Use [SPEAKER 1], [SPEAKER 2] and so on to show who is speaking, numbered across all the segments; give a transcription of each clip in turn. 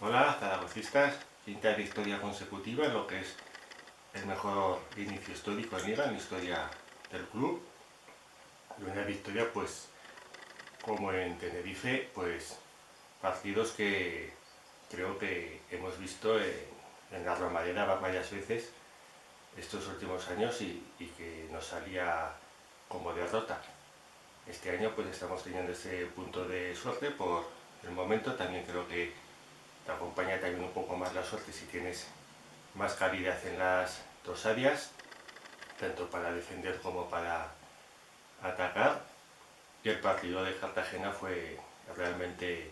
[SPEAKER 1] Hola, zaragocistas. Quinta victoria consecutiva en lo que es el mejor inicio histórico en Liga, en la historia del club. Y una victoria, pues, como en Tenerife, pues, partidos que creo que hemos visto en la Romareda varias veces estos últimos años y que nos salía como derrota. Este año pues estamos teniendo ese punto de suerte por el momento. También creo que te acompaña también un poco más la suerte si tienes más calidad en las dos áreas, tanto para defender como para atacar. Y el partido de Cartagena fue realmente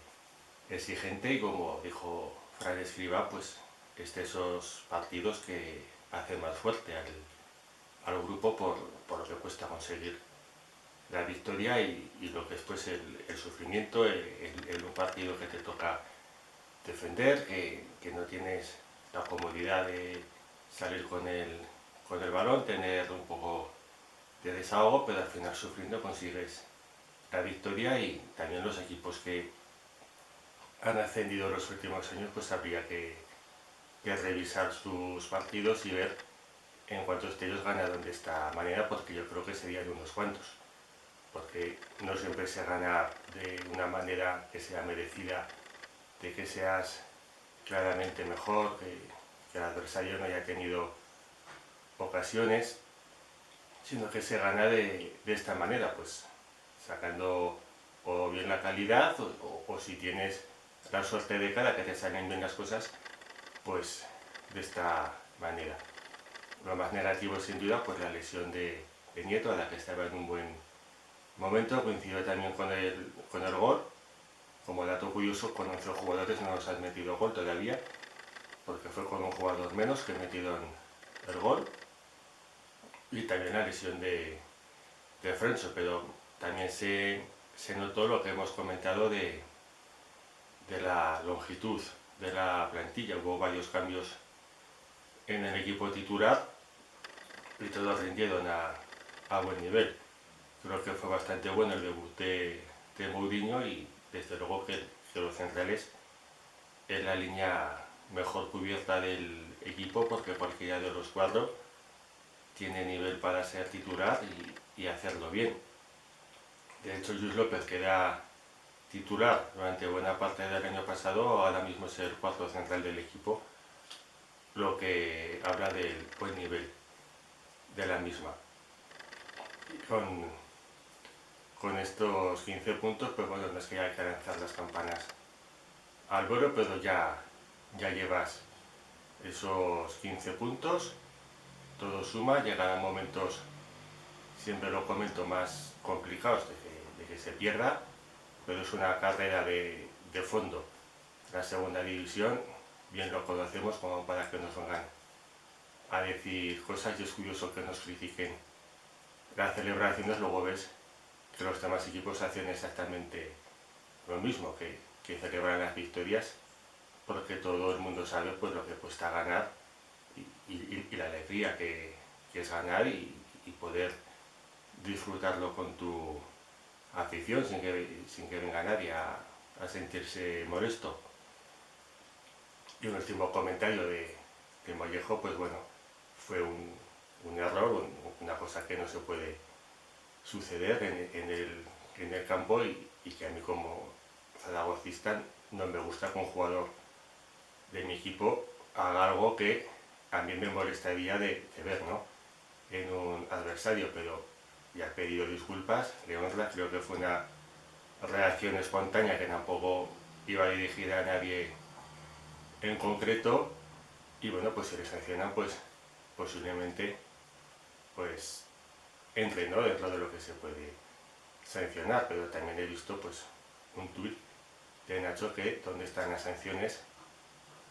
[SPEAKER 1] exigente y, como dijo Fran Escribá, pues esos partidos que hacen más fuerte al grupo por lo que cuesta conseguir la victoria y lo que es pues el sufrimiento, un partido que te toca defender, que no tienes la comodidad de salir con el balón, tener un poco de desahogo, pero al final sufriendo consigues la victoria. Y también los equipos que han ascendido los últimos años, pues habría que revisar sus partidos y ver en cuántos de ellos ganaron de esta manera, porque yo creo que serían unos cuantos, porque no siempre se gana de una manera que sea merecida, de que seas claramente mejor, que el adversario no haya tenido ocasiones, sino que se gana de esta manera, pues sacando o bien la calidad o si tienes la suerte de cara que te salen bien las cosas, pues de esta manera. Lo más negativo sin duda pues la lesión de Nieto, a la que estaba en un buen momento. Coincidió también con el gol. Como dato curioso, con 11 jugadores no nos han metido gol todavía, porque fue con un jugador menos que metieron el gol. Y también la lesión de Frenzo, pero también se notó lo que hemos comentado de la longitud de la plantilla. Hubo varios cambios en el equipo titular y todos rindieron a buen nivel. Creo que fue bastante bueno el debut de Mourinho y desde luego que los centrales es la línea mejor cubierta del equipo, porque cualquiera de los cuatro tiene nivel para ser titular y hacerlo bien. De hecho, Luis López, que era titular durante buena parte del año pasado, ahora mismo es el cuarto central del equipo, lo que habla del buen nivel de la misma. Con estos 15 puntos, pues bueno, no es que haya que lanzar las campanas al vuelo, pero ya llevas esos 15 puntos, todo suma. Llegarán momentos, siempre lo comento, más complicados de que se pierda, pero es una carrera de fondo. La segunda división bien lo conocemos como para que nos vengan a decir cosas, y es curioso que nos critiquen las celebraciones. Luego ves que los demás equipos hacen exactamente lo mismo, que celebran las victorias, porque todo el mundo sabe pues lo que cuesta ganar y la alegría que es ganar y poder disfrutarlo con tu afición sin que venga nadie a sentirse molesto. Y un último comentario de Mollejo, pues bueno, fue un error, una cosa que no se puede suceder en el campo y que a mí como zaragocista no me gusta que un jugador de mi equipo haga algo que a mí me molestaría de ver, ¿no?, en un adversario. Pero ya he pedido disculpas, de honra. Creo que fue una reacción espontánea que tampoco iba dirigida a nadie en concreto. Y bueno, pues si le sancionan, pues posiblemente pues entre, ¿no?, dentro de lo que se puede sancionar. Pero también he visto pues un tuit de Nacho que dónde están las sanciones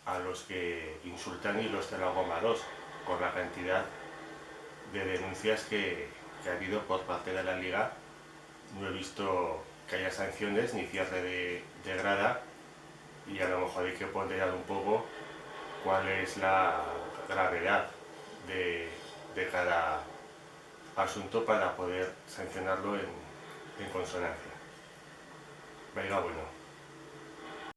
[SPEAKER 1] a los que insultan y los de la goma 2, por la cantidad de denuncias que ha habido por parte de la liga. No he visto que haya sanciones ni cierre de grada, y a lo mejor hay que ponderar un poco cuál es la gravedad de cada asunto para poder sancionarlo en consonancia. Venga, bueno.